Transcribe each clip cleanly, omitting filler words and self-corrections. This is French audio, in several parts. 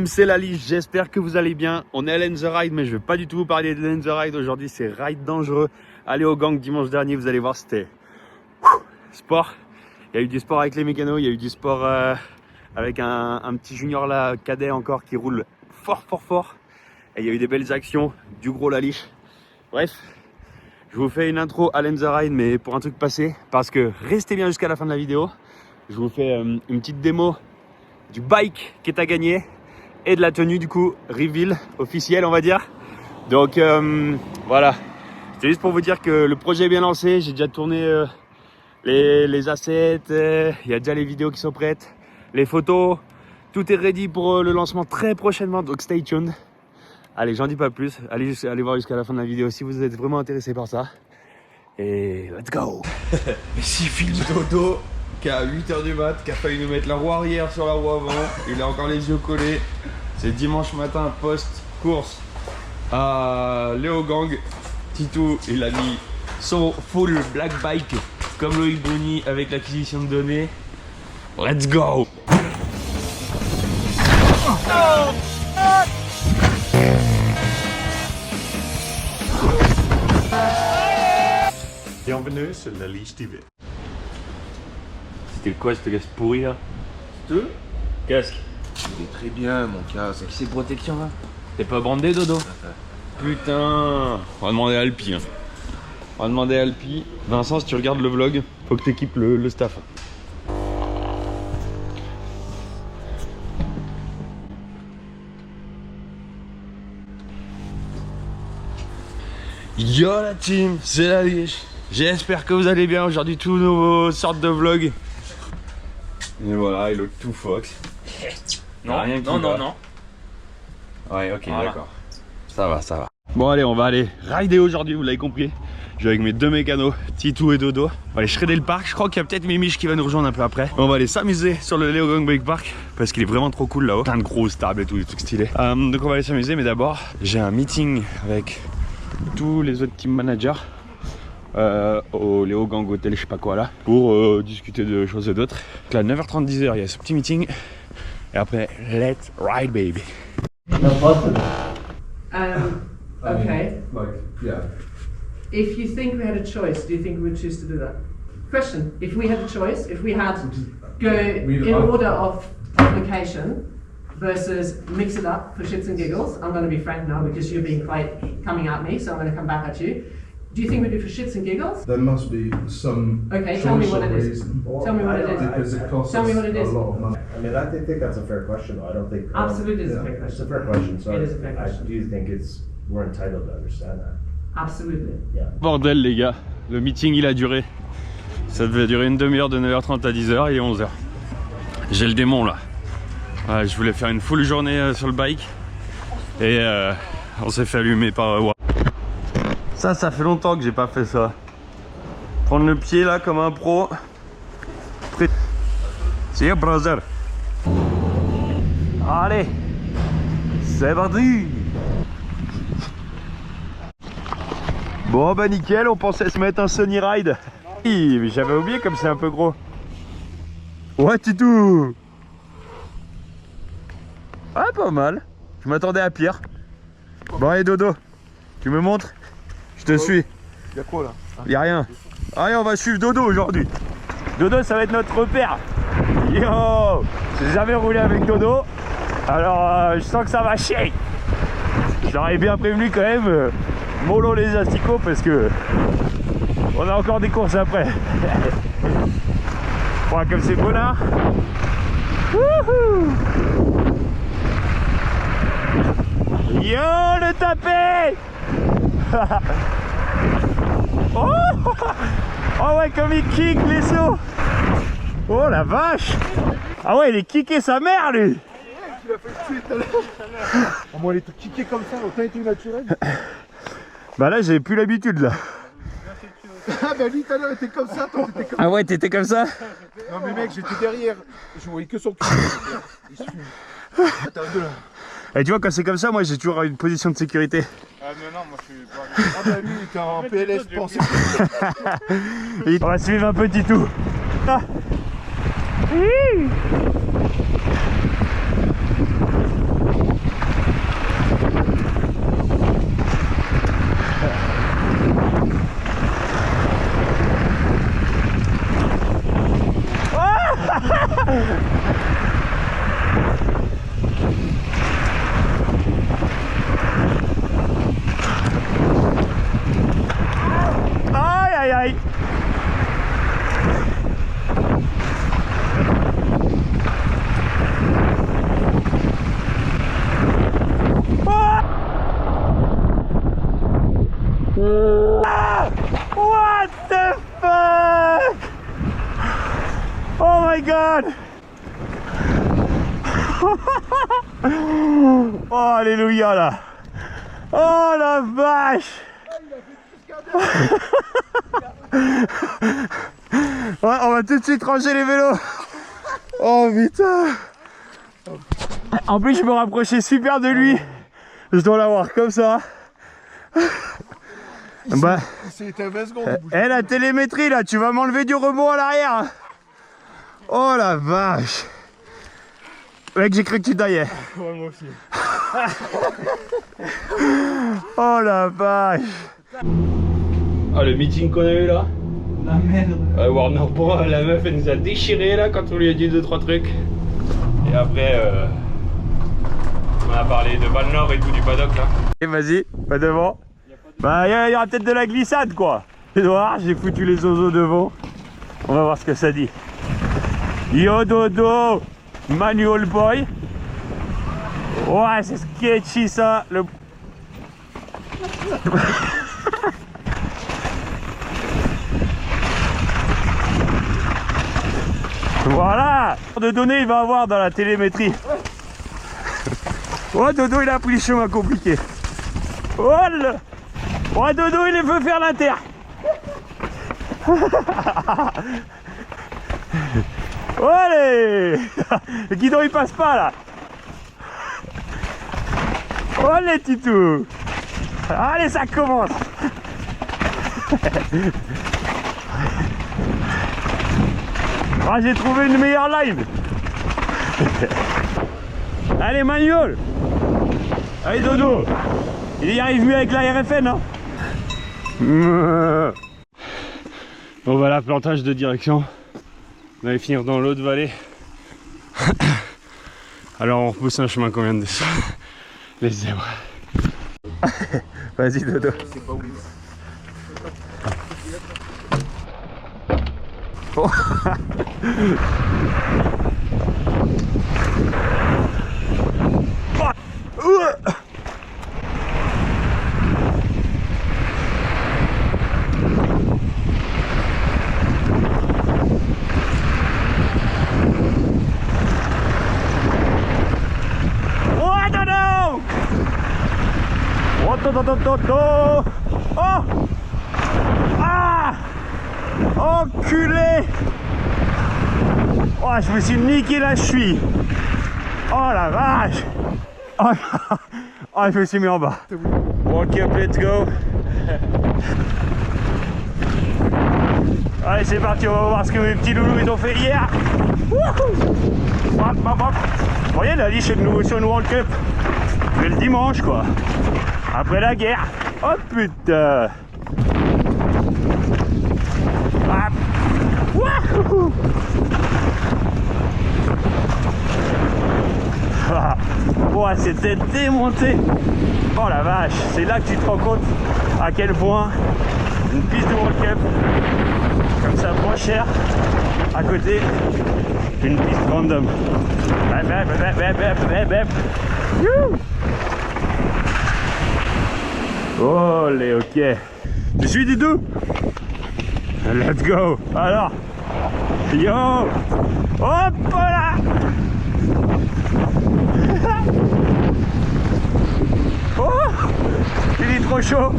C'est la liste, j'espère que vous allez bien. On est à Lens the Ride, mais je vais pas du tout vous parler de Lens the Ride. Aujourd'hui, c'est Ride dangereux. Allez au gang dimanche dernier, vous allez voir, c'était sport. Il y a eu du sport avec les mécanos, il y a eu du sport avec un petit junior là, cadet encore, qui roule fort. Et il y a eu des belles actions, du gros laliche. Bref, je vous fais une intro à Lens the Ride, mais pour un truc passé, parce que restez bien jusqu'à la fin de la vidéo. Je vous fais une petite démo du bike qui est à gagner. Et de la tenue du coup, reveal officiel on va dire. Donc voilà, c'est juste pour vous dire que le projet est bien lancé. J'ai déjà tourné les assets, il y a déjà les vidéos qui sont prêtes, les photos. Tout est ready pour le lancement très prochainement, donc stay tuned. Allez, j'en dis pas plus, allez voir jusqu'à la fin de la vidéo si vous êtes vraiment intéressé par ça. Et let's go. Mais si film Dodo qui a 8h du mat, qui a failli nous mettre la roue arrière sur la roue avant, il a encore les yeux collés. C'est dimanche matin post-course à Léo Gang. Titou, il a mis son full black bike comme Loïc Bruni avec l'acquisition de données. Let's go! Bienvenue sur la liste TV. C'était quoi ce casque pourri là? Deux? Casque. Il est très bien mon casque. C'est protection là. T'es pas bandé Dodo? Putain. On va demander à Alpi. Hein. On va demander à Alpi. Vincent, si tu regardes le vlog, faut que t'équipes le staff. Yo la team, c'est la liche. J'espère que vous allez bien. Aujourd'hui, tout nouveau sorte de vlog. Et voilà, il look tout fox. Non, rien qui non. Ouais, ok, Voilà. d'accord. Ça va. Bon, allez, on va aller rider aujourd'hui, vous l'avez compris. Je vais avec mes deux mécanos, Titou et Dodo. On va aller shredder le parc. Je crois qu'il y a peut-être Mimiche qui va nous rejoindre un peu après. On va aller s'amuser sur le Léo Gang Bike Park parce qu'il est vraiment trop cool là-haut. Plein de grosses tables et tout, des trucs stylés. Donc on va aller s'amuser, mais d'abord, j'ai un meeting avec tous les autres team managers au Léo Gang Hotel, je sais pas quoi là, pour discuter de choses et d'autres. Là, 9h30, 10h, il y a ce petit meeting. Et après, let's ride, baby. Okay. Yeah. If you think we had a choice, do you think we would choose to do that? Question: if we had a choice, if we had go in order of publication versus mix it up for shits and giggles, I'm going to be frank now because you're being quite coming at me, so I'm going to come back at you. Do you think we do for shits and giggles? There must be some Okay, tell me choice what or it is. reason. Tell me what it is. Because it costs Tell me us what it a is. lot of money. I mean, I think that's a fair question, though. I don't think. Absolutely, it's a fair It's question. a fair question. So It is a fair question. I do think we're entitled to understand that. Absolutely. Yeah. Bordel les gars, le meeting il a duré. Ça devait durer une demi-heure de 9h30 à 10h, il est 11h. J'ai le démon là. Ouais, je voulais faire une full journée sur le bike. Et on s'est fait allumer par WAP. Ça fait longtemps que j'ai pas fait ça. Prendre le pied là comme un pro. C'est brother. Allez, c'est parti. Bon bah nickel, on pensait se mettre un Sony Ride. Hi, mais j'avais oublié comme c'est un peu gros. Ouais Titou. Ah pas mal. Je m'attendais à pire. Bon allez Dodo, tu me montres? Je te suis. Y'a quoi là? Y'a rien. Allez on va suivre Dodo aujourd'hui. Dodo ça va être notre repère. Yo, j'ai jamais roulé avec Dodo. Alors je sens que ça va chier. Je leur ai bien prévenu quand même. Mollo les asticots parce que on a encore des courses après. Bon, comme c'est bonnard. Wouhou. Yo le tapé. Oh, oh ouais comme il kick les sauts. Oh la vache. Ah ouais il est kické sa mère lui. Tu l'as fait tuer tout à l'heure. Moi, elle est kickée comme ça, autant été naturel. Bah là j'ai plus l'habitude là. Ah bah lui tout à l'heure était comme ça, toi t'étais comme Ah ouais t'étais comme ça. Non mais mec, j'étais derrière, je voyais que son cul. Il se fume. Attends, deux là. Et tu vois quand c'est comme ça moi j'ai toujours une position de sécurité. Ah mais non, moi je suis pas... Ah bah lui il était en PLS pensé. On va suivre un petit tout. Ah. Oui. my god. Oh alléluia là. Oh la vache. Ouais, on va tout de suite ranger les vélos. Oh putain. En plus je me rapprochais super de lui. Je dois l'avoir comme ça. Bah, C'était 20 secondes. la télémétrie là, tu vas m'enlever du rebond à l'arrière. Oh la vache. Mec, j'ai cru que tu taillais. Ouais, moi aussi. Oh la vache. Ah, le meeting qu'on a eu là. La merde. Warner Bros, la meuf elle nous a déchiré là quand on lui a dit 2-3 trucs. Et après on a parlé de Val Nord et tout du paddock là. Et vas-y, pas devant. Bah il y aura peut-être de la glissade quoi. Tu vas voir, j'ai foutu les oiseaux devant. On va voir ce que ça dit. Yo dodo, manual boy. Ouais, c'est sketchy ça. Le... Voilà. De données il va avoir dans la télémétrie. Oh Dodo il a pris le chemin compliqué. Oh le... Oh Dodo il veut faire l'inter. Oh allez. Le guidon il passe pas là. Oh les titous. Allez ça commence. Ah, j'ai trouvé une meilleure line. Allez Manuel. Allez Dodo. Il y arrive mieux avec la RFN hein. Bon voilà, plantage de direction. On va finir dans l'autre vallée. Alors on repousse un chemin qu'on vient de descendre. Les zèbres. Vas-y Dodo. Oh. Oh! Ah! Enculé! Oh, je me suis niqué la cheville. Oh la vache! Oh, oh je me suis mis en bas. Walk up, let's go. Allez, c'est parti, on va voir ce que mes petits loulous ils ont fait hier. Hop, hop, hop. Vous voyez, la liche est de nouveau sur une World Cup. C'est le dimanche, quoi. Après la guerre. Oh putain. Hop. Wouhou. Oh, c'était démonté. Oh la vache, c'est là que tu te rends compte à quel point une piste de World Cup comme ça moins cher à côté d'une piste random. Oh les ok. Tu suis Didou? Let's go. Alors yo. Hop là. Oh, il est trop chaud.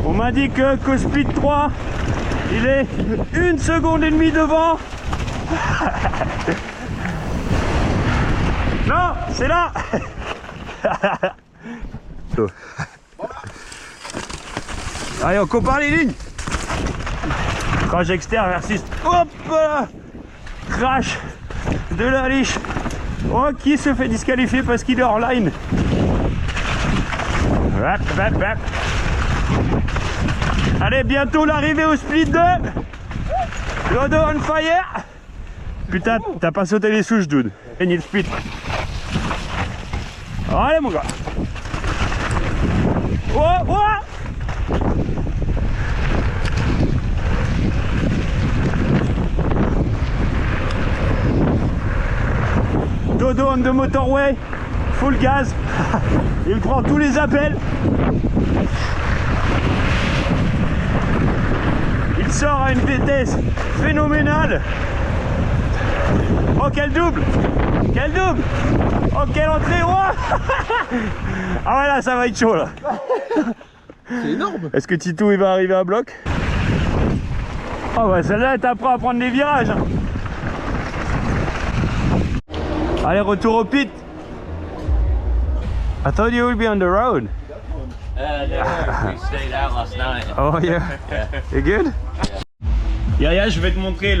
On m'a dit que Speed 3 il est 1 seconde et demie devant. Non, c'est là. Allez, on compare les lignes. Crash externe versus hop là. Crash de la liche. Oh, qui se fait disqualifier parce qu'il est hors line. Hop, hop, hop. Allez, bientôt l'arrivée au split 2. Dodo on fire. Putain, t'as pas sauté les souches, dude. Et ni le split. Allez, mon gars. Oh, oh. Dodo on the motorway. Full gaz. Il prend tous les appels. Il sort à une vitesse phénoménale. Oh, quel double! Quel double! Oh, quelle entrée! Ouah. Ah ouais, là, ça va être chaud, là. C'est énorme. Est-ce que Titou, il va arriver à bloc? Oh, bah, celle-là, t'apprends à prendre les virages. Hein. Allez, retour au pit. I thought you would be on the road. We stayed out last night. Oh yeah. You good? Yaya, je vais te montrer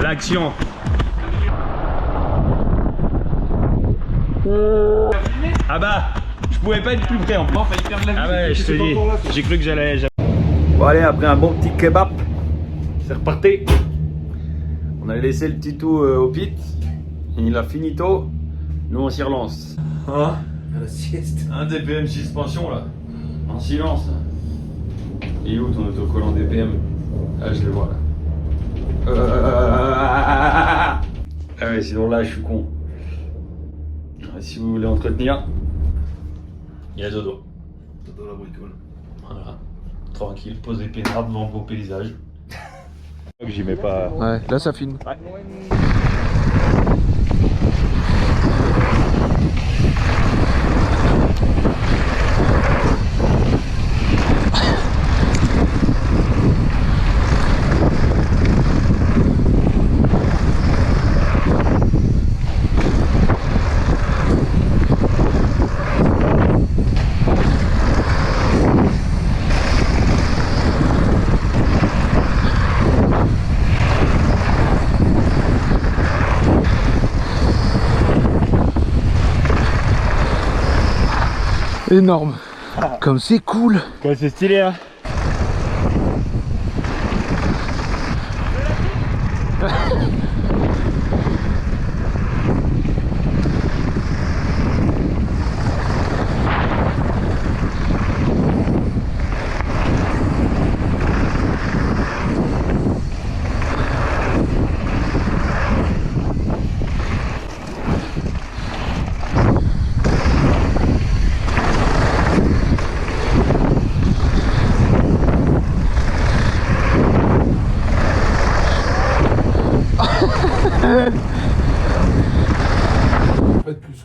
l'action. Ah bah, je pouvais pas être plus près en plus. Ah ouais, je te dis, j'ai cru que j'allais. Bon allez, après un bon petit kebab, c'est reparti. On a laissé le petit tout au pit. Il a finito. Nous on s'y relance. Hein? Un DPM suspension là. En silence. Il est où ton autocollant DPM? Ah, je le vois là. Ah ouais, sinon là je suis con. Si vous voulez entretenir, il y a Dodo. Dodo la bricole. Voilà. Tranquille, poser peinard devant vos paysages. J'y mets pas. Ouais, là ça filme. Ouais. Énorme. Comme c'est cool. Quoi, c'est stylé hein.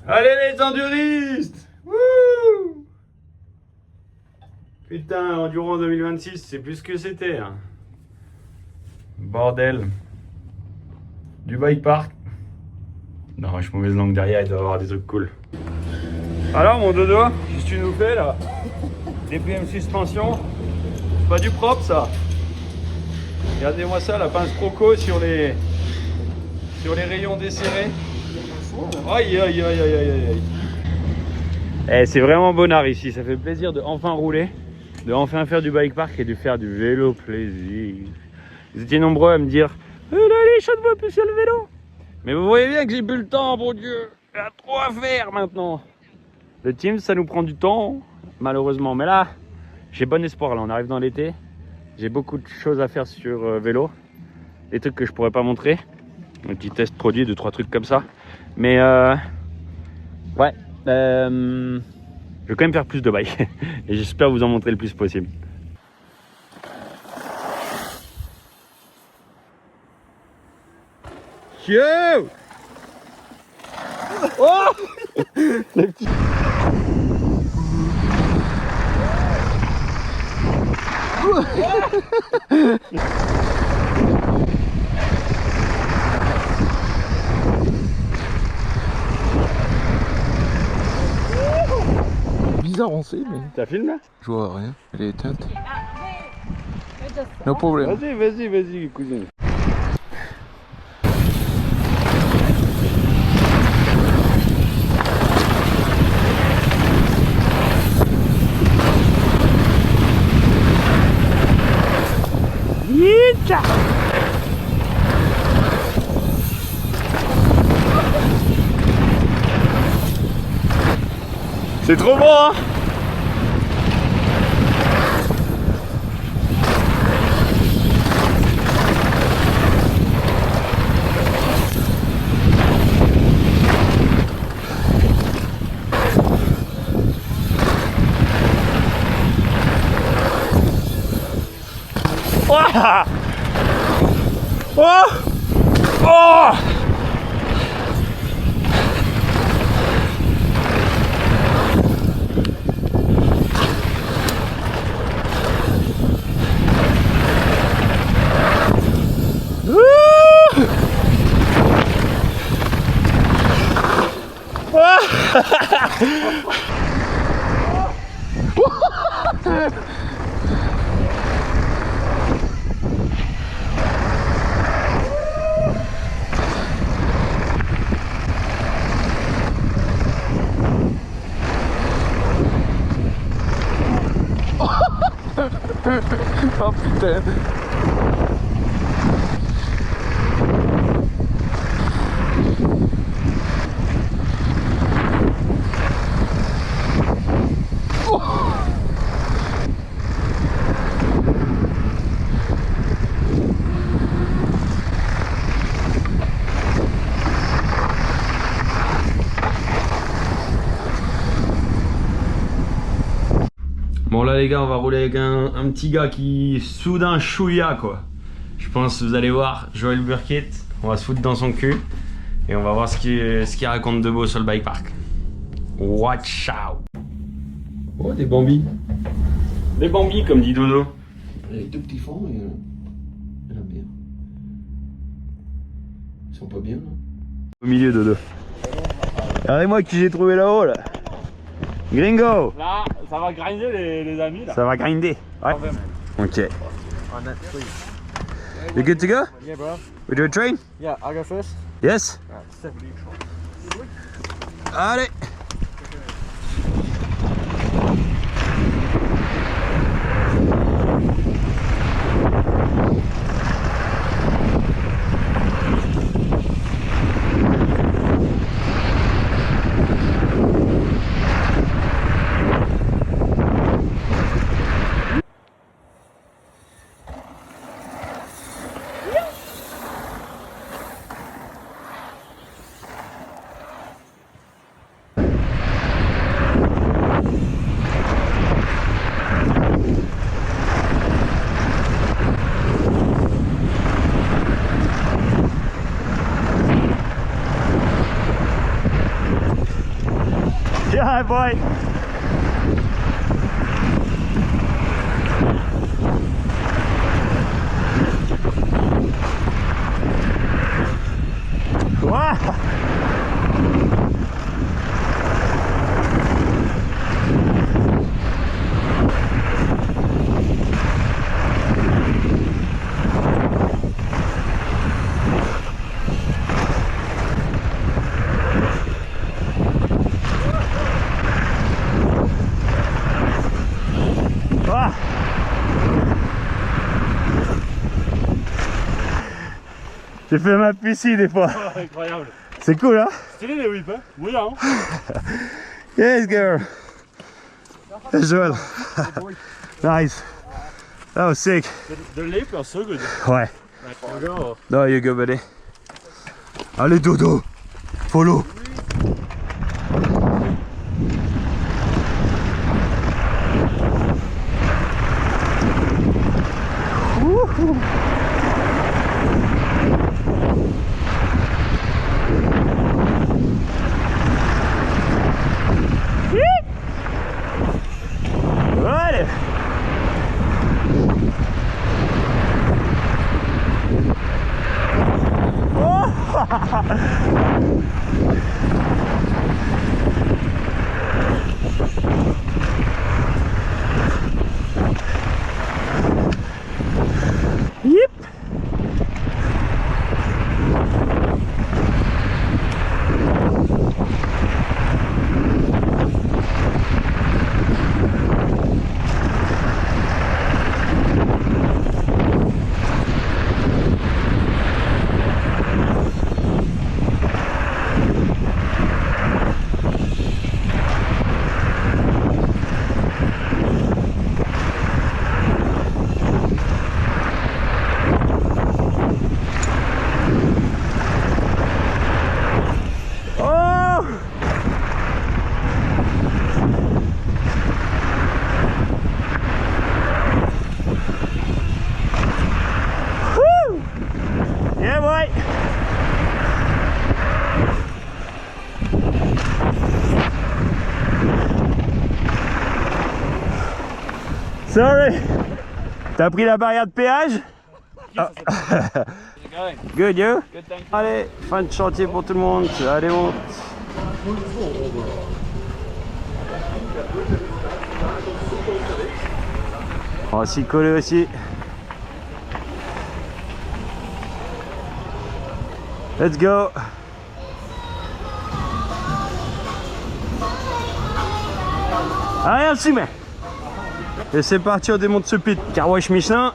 Allez les enduristes! Wouh! Putain, Enduro 2026, c'est plus ce que c'était. Hein. Bordel. Du bike park. Non, je suis mauvaise langue derrière, il doit y avoir des trucs cool. Alors mon dodo, qu'est-ce que tu nous fais là? DPM suspension. C'est pas du propre ça. Regardez-moi ça, la pince croco sur les rayons desserrés. Aïe aïe aïe aïe aïe aïe. Eh, c'est vraiment bonnard ici, ça fait plaisir de enfin rouler, de enfin faire du bike park et de faire du vélo plaisir. Vous étiez nombreux à me dire allez, chante-moi plus sur le vélo. Mais vous voyez bien que j'ai plus le temps, bon Dieu. Il y a trop à faire maintenant. Le team, ça nous prend du temps, malheureusement. Mais là, j'ai bon espoir, là on arrive dans l'été. J'ai beaucoup de choses à faire sur vélo. Des trucs que je pourrais pas montrer. Un petit test produit, 2-3 trucs comme ça. Mais ouais, je vais quand même faire plus de bike et j'espère vous en montrer le plus possible. Yo! Oh! Le petit... Bizarre on sait mais. Ça filme là? Je vois rien. Elle est éteinte. No problème. Vas-y, cousine. C'est trop bon hein. Ouah. Oh! Oh! Oh putain. Bon là les gars, on va rouler avec un petit gars qui soudain chouïa quoi. Je pense, vous allez voir, Joël Burkett, on va se foutre dans son cul et on va voir ce qu'il raconte de beau sur le bike park. Watch out. Oh des bambis. Des bambis comme dit Dodo. Les deux petits fonds et la mer. Ils sont pas bien là. Au milieu Dodo. Regardez-moi qui j'ai trouvé là-haut là. Gringo. Là, ça va grinder les amis là. Ça va grinder. Ouais. Ok. You good to go? Yeah, bro. We do a train? Yeah, I'll go first. Yes? Allez. Yeah, boy. Wow. Ah. J'ai fait ma piscine des fois. Incroyable. C'est cool, hein? Stylé les whips, hein? Oui, hein? Yes, girl. Yes, Joel. Nice. That was sick. The lip are so good. Ouais. Like, go. No, you go, buddy. Allez, Dodo. Follow. Wouhou. Allez. Oh. Sorry. T'as pris la barrière de péage? Good, you? Allez, fin de chantier pour tout le monde. Allez, on. On va s'y coller aussi. Let's go. Allez, on s'y met. Et c'est parti, on démonte ce pit. Car wash Michelin.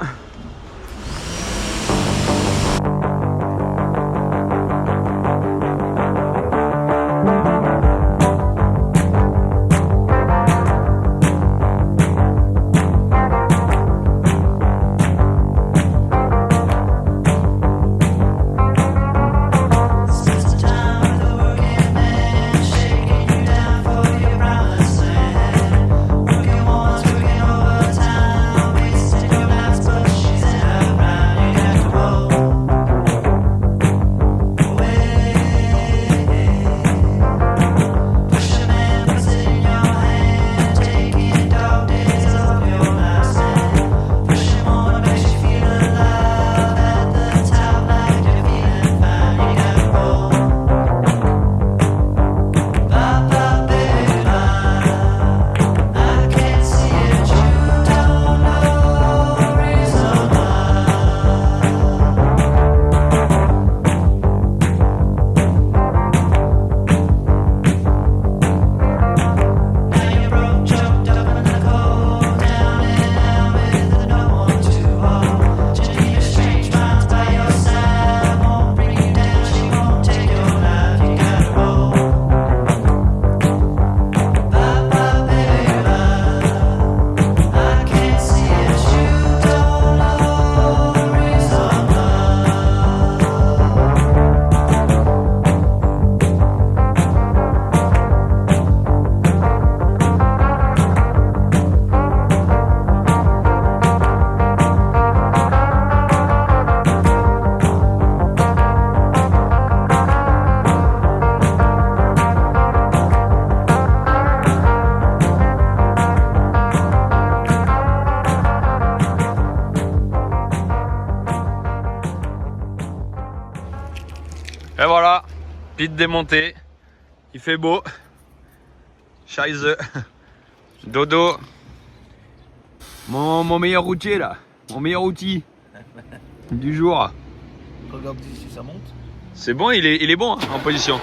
Et voilà, pit démonté, il fait beau, Scheiße, dodo, mon meilleur routier là, mon meilleur outil du jour. Regarde si ça monte. C'est bon, il est bon hein, en position.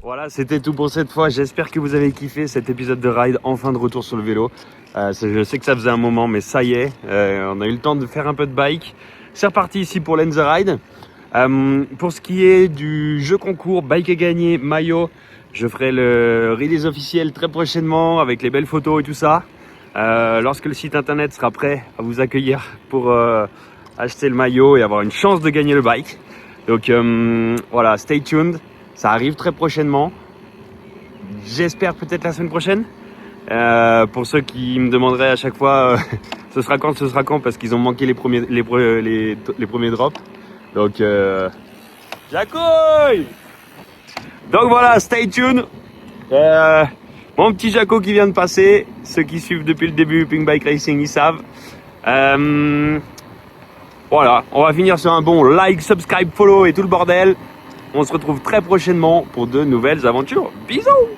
Voilà, c'était tout pour cette fois. J'espère que vous avez kiffé cet épisode de ride. Enfin de retour sur le vélo. Je sais que ça faisait un moment, mais ça y est. On a eu le temps de faire un peu de bike. C'est reparti ici pour Let's Ride. Pour ce qui est du jeu concours bike à gagner, maillot, je ferai le release officiel très prochainement avec les belles photos et tout ça. Lorsque le site internet sera prêt à vous accueillir pour acheter le maillot et avoir une chance de gagner le bike. Donc voilà, stay tuned. Ça arrive très prochainement. J'espère peut-être la semaine prochaine. Pour ceux qui me demanderaient à chaque fois ce sera quand parce qu'ils ont manqué les premiers drops. Donc Jacouille. Donc voilà, stay tuned. Mon petit Jaco qui vient de passer. Ceux qui suivent depuis le début Pink Bike Racing, ils savent. Voilà, on va finir sur un bon like, subscribe, follow et tout le bordel. On se retrouve très prochainement pour de nouvelles aventures. Bisous!